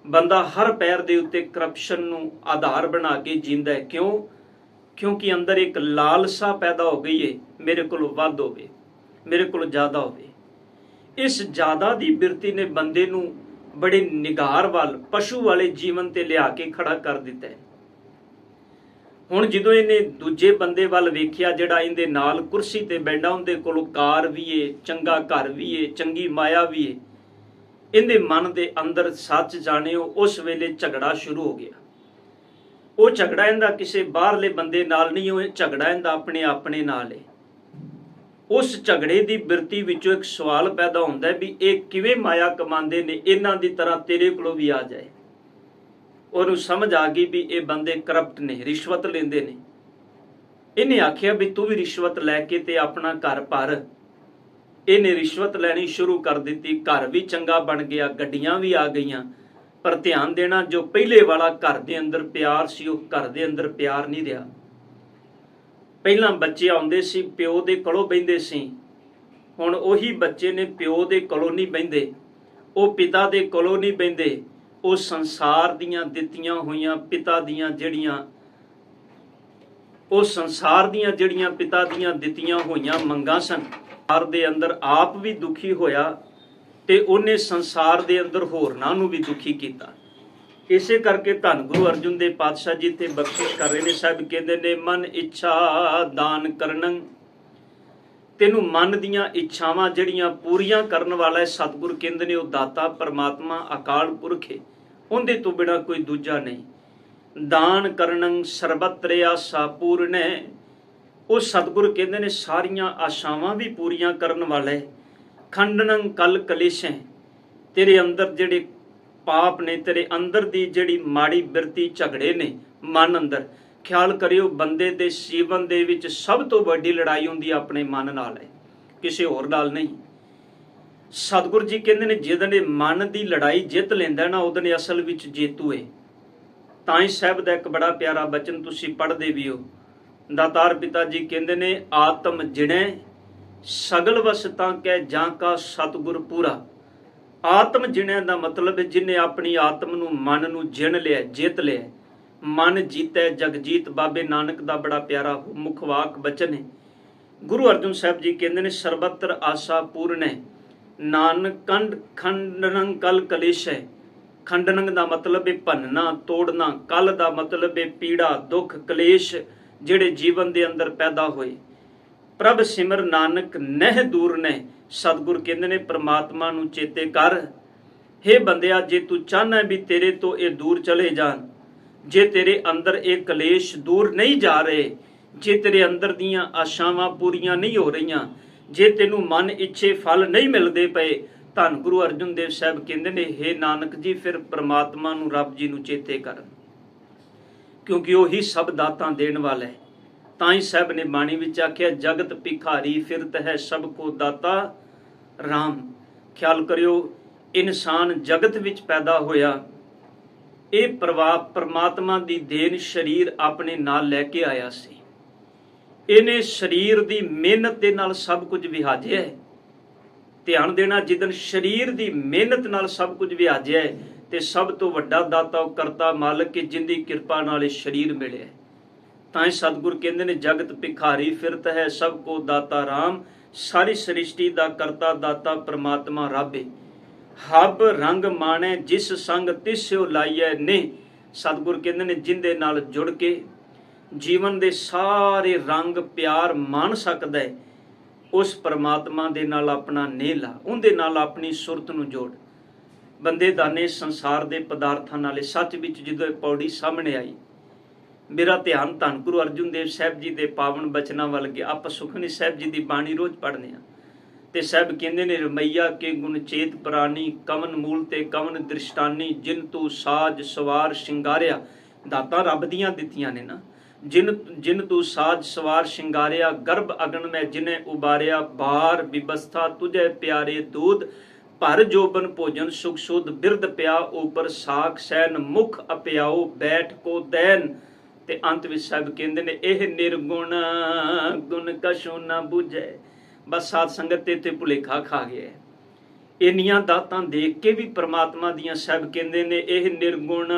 ਬੰਦਾ ਹਰ ਪੈਰ ਦੇ ਉੱਤੇ ਕਰਪਸ਼ਨ ਨੂੰ ਆਧਾਰ ਬਣਾ ਕੇ ਜੀਂਦਾ ਹੈ। ਕਿਉਂ? ਕਿਉਂਕਿ ਅੰਦਰ ਇੱਕ ਲਾਲਸਾ ਪੈਦਾ ਹੋ ਗਈ ਹੈ, ਮੇਰੇ ਕੋਲ ਵੱਧ ਹੋਵੇ, ਮੇਰੇ ਕੋਲ ਜ਼ਿਆਦਾ ਹੋਵੇ। ਇਸ ਜ਼ਿਆਦਾ ਦੀ ਬਿਰਤੀ ਨੇ ਬੰਦੇ ਨੂੰ ਬੜੇ ਨਿਗਾਰ ਵੱਲ, ਪਸ਼ੂ ਵਾਲੇ ਜੀਵਨ ਤੇ ਲਿਆ ਕੇ ਖੜਾ ਕਰ ਦਿੱਤਾ ਹੈ। ਹੁਣ ਜਦੋਂ ਇਹਨੇ ਦੂਜੇ ਬੰਦੇ ਵੱਲ ਵੇਖਿਆ ਜਿਹੜਾ ਇਹਦੇ ਨਾਲ ਕੁਰਸੀ ਤੇ ਬੈਠਾ, ਉਹਦੇ ਕੋਲ ਕਾਰ ਵੀ ਏ, ਚੰਗਾ ਘਰ ਵੀ ਏ, ਚੰਗੀ ਮਾਇਆ ਵੀ ਏ, ਇਹਦੇ ਮਨ ਦੇ ਅੰਦਰ ਸੱਚ ਜਾਣਿਓ ਉਸ ਵੇਲੇ ਝਗੜਾ ਸ਼ੁਰੂ ਹੋ ਗਿਆ। ਉਹ ਝਗੜਾ ਇਹਦਾ ਕਿਸੇ ਬਾਹਰਲੇ ਬੰਦੇ ਨਾਲ ਨਹੀਂ, ਉਹ ਝਗੜਾ ਇਹਦਾ ਆਪਣੇ ਨਾਲ ਹੈ। ਉਸ ਝਗੜੇ ਦੀ ਬਿਰਤੀ ਵਿੱਚੋਂ ਇੱਕ ਸਵਾਲ ਪੈਦਾ ਹੁੰਦਾ ਵੀ ਇਹ ਕਿਵੇਂ ਮਾਇਆ ਕਮਾਉਂਦੇ ਨੇ, ਇਹਨਾਂ ਦੀ ਤਰ੍ਹਾਂ ਤੇਰੇ ਕੋਲੋਂ ਵੀ ਆ ਜਾਏ। ਉਹਨੂੰ ਸਮਝ ਆ ਗਈ ਵੀ ਇਹ ਬੰਦੇ ਕਰਪਟ ਨੇ, ਰਿਸ਼ਵਤ ਲੈਂਦੇ ਨੇ। ਇਹਨੇ ਆਖਿਆ ਵੀ ਤੂੰ ਵੀ ਰਿਸ਼ਵਤ ਲੈ ਕੇ ਤੇ ਆਪਣਾ ਘਰ ਭਰ। ਇਹਨੇ ਰਿਸ਼ਵਤ ਲੈਣੀ ਸ਼ੁਰੂ ਕਰ ਦਿੱਤੀ। ਘਰ ਵੀ ਚੰਗਾ ਬਣ ਗਿਆ, ਗੱਡੀਆਂ ਵੀ ਆ ਗਈਆਂ, ਪਰ ਧਿਆਨ ਦੇਣਾ ਜੋ ਪਹਿਲੇ ਵਾਲਾ ਘਰ ਦੇ ਅੰਦਰ ਪਿਆਰ ਸੀ ਉਹ ਘਰ ਦੇ ਅੰਦਰ ਪਿਆਰ ਨਹੀਂ ਰਿਹਾ। ਪਹਿਲਾਂ ਬੱਚੇ ਆਉਂਦੇ ਸੀ ਪਿਓ ਦੇ ਕੋਲੋਂ ਬਹਿੰਦੇ ਸੀ, ਹੁਣ ਉਹੀ ਬੱਚੇ ਨੇ ਪਿਓ ਦੇ ਕੋਲੋਂ ਨਹੀਂ ਬਹਿੰਦੇ, ਉਹ ਪਿਤਾ ਦੇ ਕੋਲੋਂ ਨਹੀਂ ਬਹਿੰਦੇ। ਉਹ ਸੰਸਾਰ ਦੀਆਂ ਦਿੱਤੀਆਂ ਹੋਈਆਂ ਪਿਤਾ ਦੀਆਂ ਜਿਹੜੀਆਂ ਪਿਤਾ ਦੀਆਂ ਦਿੱਤੀਆਂ ਹੋਈਆਂ ਮੰਗਾਂ ਸਨ, ਸੰਸਾਰ ਦੇ ਅੰਦਰ ਆਪ ਵੀ ਦੁਖੀ ਹੋਇਆ ਤੇ ਉਹਨੇ ਸੰਸਾਰ ਦੇ ਅੰਦਰ ਹੋਰਨਾਂ ਨੂੰ ਵੀ ਦੁਖੀ ਕੀਤਾ। ਇਸੇ ਕਰਕੇ ਧੰਨ ਗੁਰੂ ਅਰਜੁਨ ਦੇਵ ਪਾਤਸ਼ਾਹ ਜੀ ਤੇ ਬਖਸ਼ਿਸ਼ ਕਰ ਰਹੇ ਨੇ। ਸਾਹਿਬ ਕਹਿੰਦੇ ਨੇ ਮਨ ਇੱਛਾ ਦਾਨ ਕਰਨੰ, ਤੈਨੂੰ ਮਨ ਦੀਆਂ ਇੱਛਾਵਾਂ ਜਿਹੜੀਆਂ ਪੂਰੀਆਂ ਕਰਨ ਵਾਲਾ ਹੈ ਸਤਿਗੁਰ ਕਹਿੰਦੇ ਨੇ ਉਹ ਦਾਤਾ ਪਰਮਾਤਮਾ ਅਕਾਲ ਪੁਰਖ ਹੈ, ਉਹਦੇ ਤੋਂ ਬਿਨਾਂ ਕੋਈ ਦੂਜਾ ਨਹੀਂ। ਦਾਨ ਕਰਨੰ ਸਰਬਤ੍ਰ ਆਸਾ ਪੂਰਨੈ, ਉਹ ਸਤਿਗੁਰ ਕਹਿੰਦੇ ਨੇ ਸਾਰੀਆਂ ਆਸ਼ਾਵਾਂ ਵੀ ਪੂਰੀਆਂ ਕਰਨ ਵਾਲਾ ਹੈ। ਖੰਡਨੰ ਕਲ ਕਲੇਸ਼ੈ, ਤੇਰੇ ਅੰਦਰ ਜਿਹੜੇ ਪਾਪ ਨੇ, ਤੇਰੇ ਅੰਦਰ ਦੀ ਜਿਹੜੀ ਮਾੜੀ ਬਿਰਤੀ ਝਗੜੇ ਨੇ ਮਨ ਅੰਦਰ, ਖਿਆਲ ਕਰਿਓ ਬੰਦੇ ਦੇ ਜੀਵਨ ਦੇ ਵਿੱਚ ਸਭ ਤੋਂ ਵੱਡੀ ਲੜਾਈ ਹੁੰਦੀ ਆਪਣੇ ਮਨ ਨਾਲ ਹੈ, ਕਿਸੇ ਹੋਰ ਨਾਲ ਨਹੀਂ। ਸਤਿਗੁਰ ਜੀ ਕਹਿੰਦੇ ਨੇ ਜਿਹਦੇ ਮਨ ਦੀ ਲੜਾਈ ਜਿੱਤ ਲੈਂਦਾ ਨਾ ਉਹਦੇ ਅਸਲ ਵਿੱਚ ਜੇਤੂ ਹੈ। ਤਾਂ ਹੀ ਸਾਹਿਬ ਦਾ ਇੱਕ ਬੜਾ ਪਿਆਰਾ ਬਚਨ ਤੁਸੀਂ ਪੜ੍ਹਦੇ ਵੀ ਹੋ। ਦਾਤਾਰ ਪਿਤਾ ਜੀ ਕਹਿੰਦੇ ਨੇ ਆਤਮ ਜਿਣੈ ਸਗਲ ਵਸਤਾਂ ਕੈ ਜਾਂ ਕਾ ਸਤਿਗੁਰ ਪੂਰਾ। ਆਤਮ ਜਿਣਿਆਂ ਦਾ ਮਤਲਬ ਹੈ ਜਿਹਨੇ ਆਪਣੀ ਆਤਮ ਨੂੰ ਮਨ ਨੂੰ ਜਿਣ ਲਿਆ, ਜਿੱਤ ਲਿਆ। ਮਨ ਜੀਤੈ ਜਗਜੀਤ, ਬਾਬੇ ਨਾਨਕ ਦਾ ਬੜਾ ਪਿਆਰਾ ਮੁੱਖ ਵਾਕ ਬਚਨ ਹੈ। ਗੁਰੂ ਅਰਜਨ ਸਾਹਿਬ ਜੀ ਕਹਿੰਦੇ ਨੇ ਸਰਬਤਰ ਆਸਾ ਪੂਰਨੈ ਨਾਨਕ ਖੰਡਨੰ ਕਲ ਕਲੇਸ਼ੈ। ਖੰਡਨੰ ਦਾ ਮਤਲਬ ਹੈ ਭੰਨਣਾ ਤੋੜਨਾ, ਕਲ ਦਾ ਮਤਲਬ ਹੈ ਪੀੜਾ ਦੁੱਖ ਕਲੇਸ਼ ਜਿਹੜੇ ਜੀਵਨ ਦੇ ਅੰਦਰ ਪੈਦਾ ਹੋਏ। ਪ੍ਰਭ ਸਿਮਰ ਨਾਨਕ ਨਹਿ ਦੂਰ ਨਹਿ, ਸਤਿਗੁਰ ਕਹਿੰਦੇ ਨੇ ਪ੍ਰਮਾਤਮਾ ਨੂੰ ਚੇਤੇ ਕਰ। ਹੇ ਬੰਦਿਆ ਜੇ ਤੂੰ ਚਾਹਨਾ ਵੀ ਤੇਰੇ ਤੋਂ ਇਹ ਦੂਰ ਚਲੇ ਜਾਣ, ਜੇ ਤੇਰੇ ਅੰਦਰ ਇਹ ਕਲੇਸ਼ ਦੂਰ ਨਹੀਂ ਜਾ ਰਹੇ, ਜੇ ਤੇਰੇ ਅੰਦਰ ਦੀਆਂ ਆਸ਼ਾਵਾਂ ਪੂਰੀਆਂ ਨਹੀਂ ਹੋ ਰਹੀਆਂ, ਜੇ ਤੈਨੂੰ ਮਨ ਇੱਛੇ ਫਲ ਨਹੀਂ ਮਿਲਦੇ ਪਏ, ਧੰਨ ਗੁਰੂ ਅਰਜਨ ਦੇਵ ਸਾਹਿਬ ਕਹਿੰਦੇ ਨੇ ਹੇ ਨਾਨਕ ਜੀ ਫਿਰ ਪ੍ਰਮਾਤਮਾ ਨੂੰ ਰੱਬ ਜੀ ਨੂੰ ਚੇਤੇ ਕਰ, ਕਿਉਂਕਿ ਉਹੀ ਸਭ ਦਾਤਾਂ ਦੇਣ ਵਾਲਾ ਹੈ। ਤਾਂ ਹੀ ਸਾਹਿਬ ਨੇ ਬਾਣੀ ਵਿੱਚ ਆਖਿਆ ਜਗਤ ਭਿਖਾਰੀ ਫਿਰਤ ਹੈ ਸਭ ਕੋ ਦਾਤਾ ਰਾਮ। ਖਿਆਲ ਕਰਿਓ ਇਨਸਾਨ ਜਗਤ ਵਿੱਚ ਪੈਦਾ ਹੋਇਆ, ਇਹ ਪਰਮਾਤਮਾ ਦੀ ਦੇਣ ਸਰੀਰ ਆਪਣੇ ਨਾਲ ਲੈ ਕੇ ਆਇਆ ਸੀ। ਇਹਨੇ ਸਰੀਰ ਦੀ ਮਿਹਨਤ ਦੇ ਨਾਲ ਸਭ ਕੁਝ ਵਿਹਾਜਿਆ ਹੈ। ਧਿਆਨ ਦੇਣਾ, ਜਿੱਦਣ ਸਰੀਰ ਦੀ ਮਿਹਨਤ ਨਾਲ ਸਭ ਕੁਝ ਵਿਹਾਜਿਆ ਹੈ ਤੇ ਸਭ ਤੋਂ ਵੱਡਾ ਦਾਤਾ ਉਹ ਕਰਤਾ ਮਾਲਕ ਹੈ ਜਿੰਦੀ ਕਿਰਪਾ ਨਾਲ ਇਹ ਸਰੀਰ ਮਿਲਿਆ। ਤਾਂ ਹੀ ਸਤਿਗੁਰ ਕਹਿੰਦੇ ਨੇ ਜਗਤ ਭਿਖਾਰੀ ਫਿਰਤ ਹੈ ਸਭ ਕੋ ਦਾਤਾ ਰਾਮ। ਸਾਰੀ ਸ੍ਰਿਸ਼ਟੀ ਦਾ ਕਰਤਾ ਦਾਤਾ ਪ੍ਰਮਾਤਮਾ ਰੱਬ ਹੈ। ਹਬ ਰੰਗ ਮਾਣੈ ਜਿਸ ਸੰਗ ਤਿਸਿਓ ਲਾਈਐ ਨੇ। ਸਤਿਗੁਰ ਕਹਿੰਦੇ ਨੇ ਜਿੰਦੇ ਨਾਲ ਜੁੜ ਕੇ ਜੀਵਨ ਦੇ ਸਾਰੇ ਰੰਗ ਪਿਆਰ ਮਾਣ ਸਕਦਾ ਹੈ, ਉਸ ਪਰਮਾਤਮਾ ਦੇ ਨਾਲ ਆਪਣਾ ਨੇਹ ਲਾ, ਉਹਦੇ ਨਾਲ ਆਪਣੀ ਸੁਰਤ ਨੂੰ ਜੋੜ। ਬੰਦੇ ਦਾਨੇ ਸੰਸਾਰ ਦੇ ਪਦਾਰਥਾਂ ਨਾਲੇ ਸੱਚ ਵਿੱਚ ਜਦੋਂ ਇਹ ਪੌੜੀ ਸਾਹਮਣੇ ਆਈ, ਮੇਰਾ ਧਿਆਨ ਧੰਨ ਗੁਰੂ ਅਰਜਨ ਦੇਵ ਸਾਹਿਬ ਜੀ ਦੇ ਪਾਵਨ ਬਚਨਾਂ ਵੱਲ ਗਿਆ। ਆਪਾਂ ਸੁਖਮਨੀ ਸਾਹਿਬ ਜੀ ਦੀ ਬਾਣੀ ਰੋਜ਼ ਪੜ੍ਹਦੇ ਹਾਂ ਤੇ ਸਾਹਿਬ ਕਹਿੰਦੇ ਨੇ ਰਮਈਆ ਕੇ ਗੁਣ ਚੇਤ ਪ੍ਰਾਨੀ ਕਵਨ ਮੂਲ ਤੇ ਕਵਨ ਦ੍ਰਿਸ਼ਟਾਨੀ ਜਿਨ ਤੂੰ ਸਾਜ ਸਵਾਰ ਸ਼ਿੰਗਾਰਿਆ। ਦਾਤਾਂ ਰੱਬ ਦੀਆਂ ਦਿੱਤੀਆਂ ਨੇ ਨਾ। ਜਿਨ ਤੂੰ ਸਾਜ ਸਵਾਰ ਸ਼ਿੰਗਾਰਿਆ ਗਰਭ ਅਗਨ ਮੈਂ ਜਿਨੇ ਉਬਾਰਿਆ ਬਾਰ ਵਿਵਸਥਾ ਤੁਝੇ ਪਿਆਰੇ ਦੂਧ ਭਰ ਜੋਬਨ ਭੋਜਨ ਸੁਖ ਸੁਧ ਬਿਰਦ ਪਿਆ ਉਪਰ ਸਾਖ ਸੈਨ ਮੁਖ ਅਪਿਆਓ ਬੈਠ ਕੋ ਦੈਨ। ਤੇ ਅੰਤ ਵਿੱਚ ਸਾਹਿਬ ਕਹਿੰਦੇ ਨੇ ਇਹ ਨਿਰਗੁਣ ਗੁਣ ਕਛੂ ਨਾ ਬੁਝੈ। ਬਸ ਸਾਧ ਸੰਗਤ ਤੇ ਇੱਥੇ ਭੁਲੇਖਾ ਖਾ ਗਿਆ। ਇੰਨੀਆਂ ਦਾਤਾਂ ਦੇਖ ਕੇ ਵੀ ਪ੍ਰਮਾਤਮਾ ਦੀਆਂ ਸਾਹਿਬ ਕਹਿੰਦੇ ਨੇ ਇਹ ਨਿਰਗੁਣ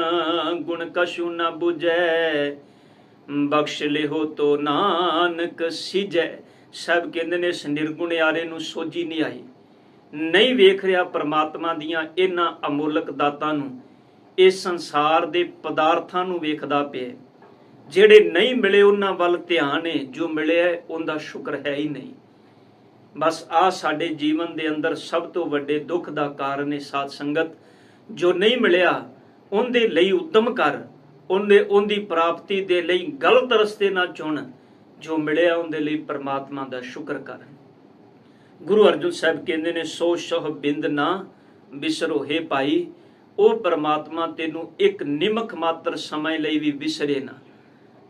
ਗੁਣ ਕਛੂ ਨਾ ਬੁਝੈ ਬਖਸ਼ ਲਿਹੋ ਤੋ ਨਾਨਕ ਸਿਜੈ। ਸਾਹਿਬ ਕਹਿੰਦੇ ਨੇ ਇਸ ਨਿਰਗੁਣਿਆਰੇ ਨੂੰ ਸੋਝੀ ਨਹੀਂ ਆਈ, ਨਹੀਂ ਵੇਖ ਰਿਹਾ ਪ੍ਰਮਾਤਮਾ ਦੀਆਂ ਇਹਨਾਂ ਅਮੋਲਕ ਦਾਤਾਂ ਨੂੰ, ਇਸ ਸੰਸਾਰ ਦੇ ਪਦਾਰਥਾਂ ਨੂੰ ਵੇਖਦਾ ਪਿਆ। ਜਿਹੜੇ ਨਹੀਂ ਮਿਲੇ ਉਹਨਾਂ ਵੱਲ ਧਿਆਨ ਹੈ, ਜੋ ਮਿਲਿਆ ਉਹਦਾ ਸ਼ੁਕਰ ਹੈ ਹੀ ਨਹੀਂ। ਬਸ ਆ ਸਾਡੇ ਜੀਵਨ ਦੇ ਅੰਦਰ ਸਭ ਤੋਂ ਵੱਡੇ ਦੁੱਖ ਦਾ ਕਾਰਨ ਹੈ ਸਾਧ ਸੰਗਤ। ਜੋ ਨਹੀਂ ਮਿਲਿਆ ਉਹਦੇ ਲਈ ਉਦਮ ਕਰ, ਉਹਦੀ ਪ੍ਰਾਪਤੀ ਦੇ ਲਈ ਗਲਤ ਰਸਤੇ ਨਾ ਚੁਣ, ਜੋ ਮਿਲਿਆ ਉਹਦੇ ਲਈ ਪਰਮਾਤਮਾ ਦਾ ਸ਼ੁਕਰ ਕਰ। ਗੁਰੂ ਅਰਜਨ ਸਾਹਿਬ ਕਹਿੰਦੇ ਨੇ, ਸੋ ਸ਼ਹ ਬਿੰਦ ਨਾ ਵਿਸਰੋ ਹੈ ਭਾਈ, ਉਹ ਪਰਮਾਤਮਾ ਤੈਨੂੰ ਇੱਕ ਨਿਮਕ ਮਾਤਰ ਸਮੇਂ ਲਈ ਵੀ ਵਿਸਰੇ ਨਾ।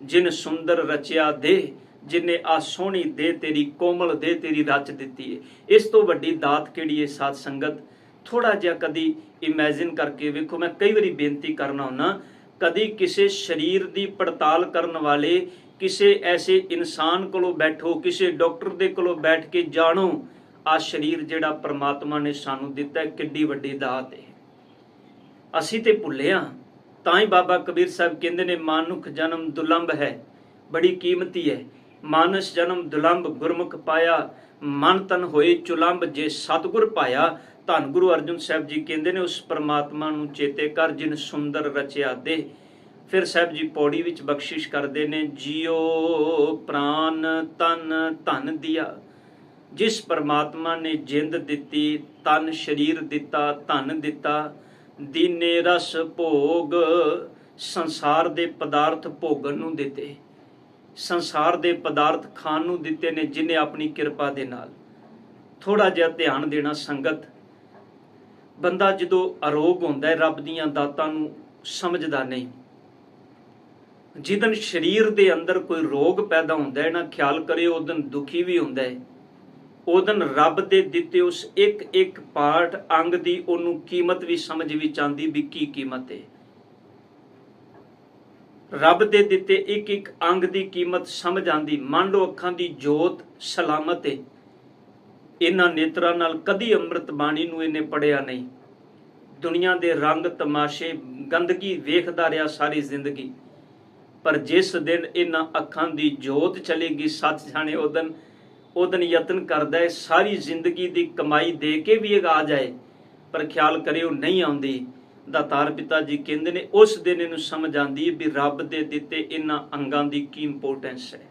ਜਿਨ ਸੁੰਦਰ ਰਚਿਆ ਦੇ, ਜਿਨੇ ਆ ਸੋਹਣੀ ਦੇ ਤੇਰੀ ਕੋਮਲ ਦੇ ਤੇਰੀ ਰਚ ਦਿੱਤੀ ਹੈ। ਇਸ ਤੋਂ ਵੱਡੀ ਦਾਤ ਕਿਹੜੀ ਹੈ ਸਾਧ ਸੰਗਤ? ਥੋੜਾ ਜਿਹਾ ਕਦੀ ਇਮੇਜਿਨ ਕਰਕੇ ਵੇਖੋ। ਮੈਂ ਕਈ ਵਾਰੀ ਬੇਨਤੀ ਕਰਨਾ ਹੁੰਦਾ, ਕਦੀ ਕਿਸੇ ਸਰੀਰ ਦੀ ਪੜਤਾਲ ਕਰਨ ਵਾਲੇ ਕਿਸੇ ਐਸੇ ਇਨਸਾਨ ਕੋਲੋਂ ਬੈਠੋ, ਕਿਸੇ ਡਾਕਟਰ ਦੇ ਕੋਲੋਂ ਬੈਠ ਕੇ ਜਾਣੋ ਆ ਸਰੀਰ ਜਿਹੜਾ ਪਰਮਾਤਮਾ ਨੇ ਸਾਨੂੰ ਦਿੱਤਾ ਕਿੱਡੀ ਵੱਡੀ ਦਾਤ ਹੈ। ਅਸੀਂ ਤੇ ਭੁੱਲੇ ਹਾਂ। ਤਾਂ ਹੀ ਬਾਬਾ ਕਬੀਰ ਸਾਹਿਬ ਕਹਿੰਦੇ ਨੇ, ਮਾਨੁਖ ਜਨਮ ਦੁਲੰਭ ਹੈ, ਬੜੀ ਕੀਮਤੀ ਹੈ। ਮਾਨਸ ਜਨਮ ਦੁਲੰਭ ਗੁਰਮੁਖ ਪਾਇਆ, ਮਨ ਤਨ ਹੋਏ ਚੁਲੰਭ, ਜੇ ਸਤਿਗੁਰ ਪਾਇਆ। ਧੰਨ ਗੁਰੂ ਅਰਜਨ ਸਾਹਿਬ ਜੀ ਕਹਿੰਦੇ ਨੇ, ਉਸ ਪਰਮਾਤਮਾ ਨੂੰ ਚੇਤੇ ਕਰ ਜਿਨ ਸੁੰਦਰ ਰਚਿਆ ਦੇ। ਫਿਰ ਸਾਹਿਬ ਜੀ ਪੌੜੀ ਵਿੱਚ ਬਖਸ਼ਿਸ਼ ਕਰਦੇ ਨੇ, ਜੀਓ ਪ੍ਰਾਨ ਤਨ ਧਨ ਦਿਆ। ਜਿਸ ਪਰਮਾਤਮਾ ਨੇ ਜਿੰਦ ਦਿੱਤੀ, ਤਨ ਸਰੀਰ ਦਿੱਤਾ, ਧਨ ਦਿੱਤਾ, ਦੀਨੇ ਰਸ ਭੋਗ, ਸੰਸਾਰ ਦੇ ਪਦਾਰਥ ਭੋਗਣ ਨੂੰ ਦਿੱਤੇ, ਸੰਸਾਰ ਦੇ ਪਦਾਰਥ ਖਾਣ ਨੂੰ ਦਿੱਤੇ ਨੇ ਜਿਨੇ ਆਪਣੀ ਕਿਰਪਾ ਦੇ ਨਾਲ। ਥੋੜਾ ਜਿਹਾ ਧਿਆਨ ਦੇਣਾ ਸੰਗਤ। ਬੰਦਾ ਜਦੋਂ ਅਰੋਗ ਹੁੰਦਾ ਹੈ, ਰੱਬ ਦੀਆਂ ਦਾਤਾਂ ਨੂੰ ਸਮਝਦਾ ਨਹੀਂ। ਜਿਦਨ ਸਰੀਰ ਦੇ ਅੰਦਰ ਕੋਈ ਰੋਗ ਪੈਦਾ ਹੁੰਦਾ ਹੈ ਨਾ, ਖਿਆਲ ਕਰਿਓ ਉਦਨ ਦੁਖੀ ਵੀ ਹੁੰਦਾ ਹੈ। ਉਦਨ ਰੱਬ ਦੇ ਦਿੱਤੇ ਉਸ ਇੱਕ ਇੱਕ ਪਾਰਟ ਅੰਗ ਦੀ ਉਹਨੂੰ ਕੀਮਤ ਵੀ ਸਮਝ ਵਿੱਚ ਆਉਂਦੀ ਵੀ ਕੀ ਕੀਮਤ ਹੈ। ਰੱਬ ਦੇ ਦਿੱਤੇ ਇੱਕ ਇੱਕ ਅੰਗ ਦੀ ਕੀਮਤ ਸਮਝ ਆਉਂਦੀ। ਮੰਨ ਲਓ ਅੱਖਾਂ ਦੀ ਜੋਤ ਸਲਾਮਤ ਹੈ, ਇਹਨਾਂ ਨੇਤਰਾਂ ਨਾਲ ਕਦੀ ਅੰਮ੍ਰਿਤ ਬਾਣੀ ਨੂੰ ਇਹਨੇ ਪੜਿਆ ਨਹੀਂ। ਦੁਨੀਆ ਦੇ ਰੰਗ ਤਮਾਸ਼ੇ ਗੰਦਗੀ ਵੇਖਦਾ ਰਿਹਾ ਸਾਰੀ ਜ਼ਿੰਦਗੀ, ਪਰ ਜਿਸ ਦਿਨ ਇਹਨਾਂ ਅੱਖਾਂ ਦੀ ਜੋਤ ਚਲੇਗੀ, ਸੱਚ ਜਾਣੇ ਉਦਨ ਯਤਨ ਕਰਦਾ ਹੈ ਸਾਰੀ ਜ਼ਿੰਦਗੀ ਦੀ ਕਮਾਈ ਦੇ ਕੇ ਵੀ ਇਹ ਆ ਜਾਏ, ਪਰ ਖਿਆਲ ਕਰਿਓ ਨਹੀਂ ਆਉਂਦੀ। ਦਾਤਾਰ ਪਿਤਾ ਜੀ ਕਹਿੰਦੇ ਨੇ, ਉਸ ਦਿਨ ਇਹਨੂੰ ਸਮਝ ਆਉਂਦੀ ਹੈ ਵੀ ਰੱਬ ਦੇ ਦਿੱਤੇ ਇਹਨਾਂ ਅੰਗਾਂ ਦੀ ਕੀ ਇੰਪੋਰਟੈਂਸ ਹੈ।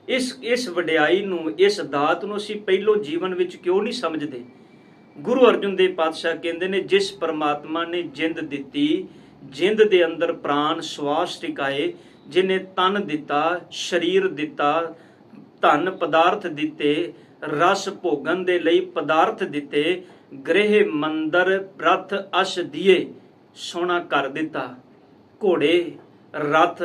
ਇਸ ਵਡਿਆਈ ਨੂੰ, ਇਸ ਦਾਤ ਨੂੰ ਅਸੀਂ ਪਹਿਲੋਂ ਜੀਵਨ ਵਿੱਚ ਕਿਉਂ ਨਹੀਂ ਸਮਝਦੇ? ਗੁਰੂ ਅਰਜਨ ਦੇਵ ਪਾਤਸ਼ਾਹ ਕਹਿੰਦੇ ਨੇ, ਜਿਸ ਪਰਮਾਤਮਾ ਨੇ ਜਿੰਦ ਦਿੱਤੀ, ਜਿੰਦ ਦੇ ਅੰਦਰ ਪ੍ਰਾਣ ਸਵਾਸ ਟਿਕਾਏ, ਜਿਨੇ ਤਨ ਦਿੱਤਾ, ਸਰੀਰ ਦਿੱਤਾ, ਧਨ ਪਦਾਰਥ ਦਿੱਤੇ, ਰਸ ਭੋਗਣ ਦੇ ਲਈ ਪਦਾਰਥ ਦਿੱਤੇ, ਗ੍ਰਹਿ ਮੰਦਰ ਰਥ ਅਸ਼ ਦੀਏ, ਸੋਹਣਾ ਘਰ ਦਿੱਤਾ, ਘੋੜੇ ਰਥ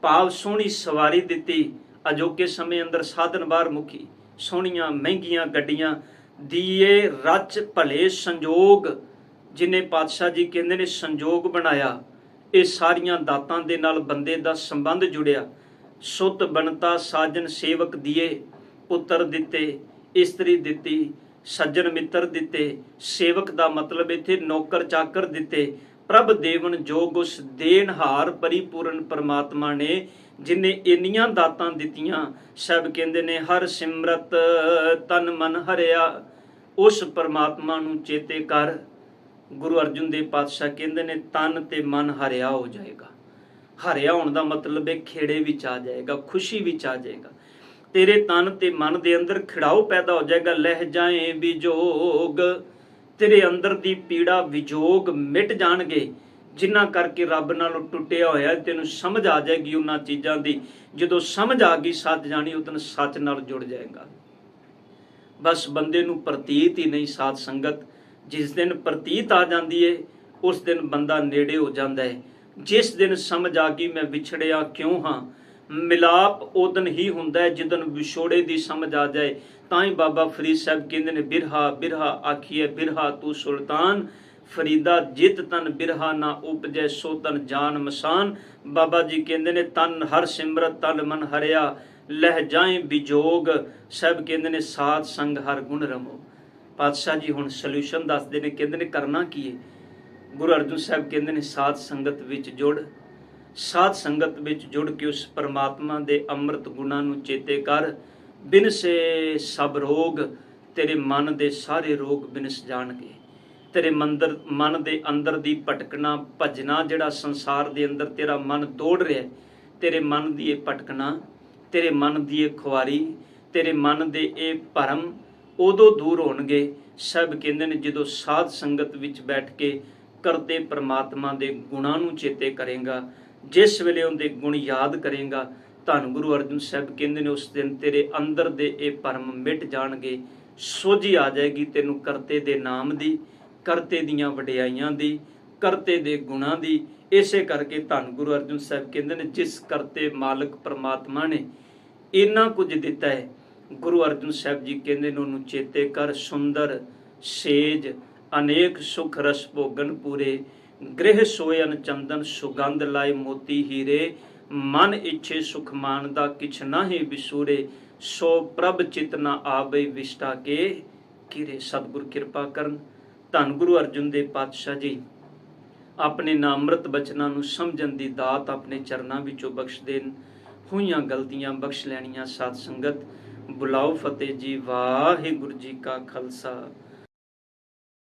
ਭਾਵ ਸੋਹਣੀ ਸਵਾਰੀ ਦਿੱਤੀ। ਅਜੋਕੇ ਸਮੇਂ ਅੰਦਰ ਸਾਧਨ ਬਾਹਰ ਮੁਖੀ, ਸੋਹਣੀਆਂ ਮਹਿੰਗੀਆਂ ਗੱਡੀਆਂ, ਦੀਏ ਰਚ ਭਲੇ ਸੰਜੋਗ, ਜਿਨੇ ਪਾਤਸ਼ਾਹ ਜੀ ਕਹਿੰਦੇ ਨੇ ਸੰਜੋਗ ਬਣਾਇਆ। ਇਹ ਸਾਰੀਆਂ ਦਾਤਾਂ ਦੇ ਨਾਲ ਬੰਦੇ ਦਾ ਸੰਬੰਧ ਜੁੜਿਆ। ਸੁਤ ਬਣਤਾ ਸਾਜਨ ਸੇਵਕ ਦੀਏ, ਪੁੱਤਰ ਦਿੱਤੇ, ਇਸਤਰੀ ਦਿੱਤੀ, ਸੱਜਣ ਮਿੱਤਰ ਦਿੱਤੇ। ਸੇਵਕ ਦਾ ਮਤਲਬ ਇੱਥੇ ਨੌਕਰ ਚਾਕਰ ਦਿੱਤੇ। ਪ੍ਰਭ ਦੇਵਨ ਜੋਗ ਉਸ ਦੇਨਹਾਰ ਪਰਿਪੂਰਨ ਪਰਮਾਤਮਾ ਨੇ, ਜਿਨੇ ਇੰਨੀਆਂ ਦਾਤਾਂ ਦਿੱਤੀਆਂ। ਸਭ ਕਹਿੰਦੇ ਨੇ, ਹਰ ਸਿਮਰਤ ਤਨ ਮਨ ਹਰਿਆ। ਉਸ ਪਰਮਾਤਮਾ ਨੂੰ ਚੇਤੇ ਕਰ। ਗੁਰੂ ਅਰਜਨ ਦੇਵ ਪਾਤਸ਼ਾਹ ਕਹਿੰਦੇ ਨੇ, ਤਨ ਤੇ ਮਨ ਹਰਿਆ ਹੋ ਜਾਏਗਾ। ਹਰਿਆ ਹੋਣ ਦਾ ਮਤਲਬ ਹੈ ਖੇੜੇ ਵਿੱਚ ਆ ਜਾਏਗਾ, ਖੁਸ਼ੀ ਵਿੱਚ ਆ ਜਾਏਗਾ। ਤੇਰੇ ਤਨ ਤੇ ਮਨ ਦੇ ਅੰਦਰ ਖਿੜਾਓ ਪੈਦਾ ਹੋ ਜਾਏਗਾ। ਲਹਿ ਜਾਏ ਵਿਜੋਗ, ਤੇਰੇ ਅੰਦਰ ਦੀ ਪੀੜਾ ਵਿਜੋਗ ਮਿਟ ਜਾਣਗੇ, ਜਿਨ੍ਹਾਂ ਕਰਕੇ ਰੱਬ ਨਾਲੋਂ ਟੁੱਟਿਆ ਹੋਇਆ ਤੈਨੂੰ ਸਮਝ ਆ ਜਾਏਗੀ ਉਹਨਾਂ ਚੀਜ਼ਾਂ ਦੀ। ਜਦੋਂ ਸਮਝ ਆ ਗਈ ਸੱਚ ਜਾਣੀ, ਉਦੋਂ ਸੱਚ ਨਾਲ ਜੁੜ ਜਾਏਗਾ। ਬਸ ਬੰਦੇ ਨੂੰ ਪ੍ਰਤੀਤ ਹੀ ਨਹੀਂ ਸਾਧ ਸੰਗਤ। ਜਿਸ ਦਿਨ ਪ੍ਰਤੀਤ ਆ ਜਾਂਦੀ ਹੈ, ਉਸ ਦਿਨ ਬੰਦਾ ਨੇੜੇ ਹੋ ਜਾਂਦਾ ਹੈ। ਜਿਸ ਦਿਨ ਸਮਝ ਆ ਗਈ ਮੈਂ ਵਿਛੜਿਆ ਕਿਉਂ ਹਾਂ, ਮਿਲਾਪ ਉਦਨ ਹੀ ਹੁੰਦਾ ਹੈ ਜਿਦਨ ਵਿਛੋੜੇ ਦੀ ਸਮਝ ਆ ਜਾਏ। ਤਾਂ ਹੀ ਬਾਬਾ ਫਰੀਦ ਸਾਹਿਬ ਕਹਿੰਦੇ ਨੇ, ਬਿਰਹਾ ਬਿਰਹਾ ਆਖੀਏ ਬਿਰਹਾ ਤੂੰ ਸੁਲਤਾਨ, ਫਰੀਦਾ ਜਿਤ ਤਨ ਬਿਰਹਾ ਨਾ ਉਪਜੈ ਸੋ ਤਨ ਜਾਨ ਮਸਾਨ। ਬਾਬਾ ਜੀ ਕਹਿੰਦੇ ਨੇ, ਤਨ ਹਰ ਸਿਮਰਤ ਤਨ ਮਨ ਹਰਿਆ, ਲਹਿ ਜਾਏ ਵਿਜੋਗ। ਸਭ ਕਹਿੰਦੇ ਨੇ, ਸਾਧ ਸੰਗ ਹਰ ਗੁਣ ਰਮੋ। ਪਾਤਸ਼ਾਹ ਜੀ ਹੁਣ ਸੋਲੂਸ਼ਨ ਦੱਸਦੇ ਨੇ, ਕਹਿੰਦੇ ਨੇ ਕਰਨਾ ਕੀ ਹੈ। ਗੁਰੂ ਅਰਜਨ ਸਾਹਿਬ ਕਹਿੰਦੇ ਨੇ, ਸਾਧ ਸੰਗਤ ਵਿੱਚ ਜੁੜ। ਸਾਧ ਸੰਗਤ ਵਿੱਚ ਜੁੜ ਕੇ ਉਸ ਪਰਮਾਤਮਾ ਦੇ ਅੰਮ੍ਰਿਤ ਗੁਣਾਂ ਨੂੰ ਚੇਤੇ ਕਰ। ਬਿਨਸੇ ਸਭ ਰੋਗ, ਤੇਰੇ ਮਨ ਦੇ ਸਾਰੇ ਰੋਗ ਬਿਨਸ ਜਾਣਗੇ। ਤੇਰੇ ਮਨ ਦੇ ਅੰਦਰ ਦੀ ਭਟਕਣਾ ਭਜਣਾ, ਜਿਹੜਾ ਸੰਸਾਰ ਦੇ ਅੰਦਰ ਤੇਰਾ ਮਨ ਦੌੜ ਰਿਹਾ, ਤੇਰੇ ਮਨ ਦੀ ਇਹ ਭਟਕਣਾ, ਤੇਰੇ ਮਨ ਦੀ ਇਹ ਖੁਆਰੀ, ਤੇਰੇ ਮਨ ਦੇ ਇਹ ਭਰਮ ਉਦੋਂ ਦੂਰ ਹੋਣਗੇ। ਸਭ ਕਹਿੰਦੇ ਨੇ ਜਦੋਂ ਸਾਧ ਸੰਗਤ ਵਿੱਚ ਬੈਠ ਕੇ ਕਰਤੇ ਪ੍ਰਮਾਤਮਾ ਦੇ ਗੁਣਾਂ ਨੂੰ ਚੇਤੇ ਕਰੇਗਾ, ਜਿਸ ਵੇਲੇ ਉਹਦੇ ਗੁਣ ਯਾਦ ਕਰੇਗਾ, ਧੰਨ ਗੁਰੂ ਅਰਜਨ ਸਾਹਿਬ ਕਹਿੰਦੇ ਨੇ ਉਸ ਦਿਨ ਤੇਰੇ ਅੰਦਰ ਦੇ ਇਹ ਭਰਮ ਮਿਟ ਜਾਣਗੇ, ਸੋਝੀ ਆ ਜਾਏਗੀ ਤੈਨੂੰ ਕਰਤੇ ਦੇ ਨਾਮ ਦੀ, ਕਰਤੇ ਦੀਆਂ ਵਡਿਆਈਆਂ ਦੀ, ਕਰਤੇ ਦੇ ਗੁਣਾਂ ਦੀ। ਇਸੇ ਕਰਕੇ ਧੰਨ ਗੁਰੂ ਅਰਜਨ ਸਾਹਿਬ ਕਹਿੰਦੇ ਨੇ ਜਿਸ ਕਰਤੇ ਮਾਲਕ ਪ੍ਰਮਾਤਮਾ ਨੇ ਇੰਨਾ ਕੁਝ ਦਿੱਤਾ ਹੈ, ਗੁਰੂ ਅਰਜਨ ਸਾਹਿਬ ਜੀ ਕਹਿੰਦੇ ਨੇ ਉਹਨੂੰ ਚੇਤੇ ਕਰ। ਸੁੰਦਰ ਸੇਜ ਅਨੇਕ ਸੁਖ ਰਸ ਭੋਗਨ ਪੂਰੇ, ਗ੍ਰਹਿ ਸੋਇਨ ਚੰਦਨ ਸੁਗੰਧ ਲਾਏ ਮੋਤੀ ਹੀਰੇ, ਮਨ ਇੱਛੇ ਸੁਖ ਮਾਨਦਾ ਕਿਛ ਨਾਹੀ ਵਿਸੂਰੇ, ਸੋ ਪ੍ਰਭ ਚਿਤ ਨਾ ਆਵੇ ਵਿਸ਼ਟਾ ਕੇ ਕਿਰੇ। ਸਤਿਗੁਰ ਕਿਰਪਾ ਕਰਨ। ਧੰਨ ਗੁਰੂ ਅਰਜਨ ਦੇਵ ਪਾਤਸ਼ਾਹ ਜੀ ਆਪਣੇ ਨਾਮਰਤ ਬਚਨਾਂ ਨੂੰ ਸਮਝਣ ਦੀ ਦਾਤ ਆਪਣੇ ਚਰਨਾਂ ਵਿੱਚੋਂ ਬਖਸ਼ ਦੇਣ। ਹੋਈਆਂ ਗਲਤੀਆਂ ਬਖਸ਼ ਲੈਣੀਆਂ। ਸਾਧ ਸੰਗਤ ਬੁਲਾਓ ਫਤਿਹ ਜੀ। ਵਾਹਿਗੁਰੂ ਜੀ ਕਾ ਖਾਲਸਾ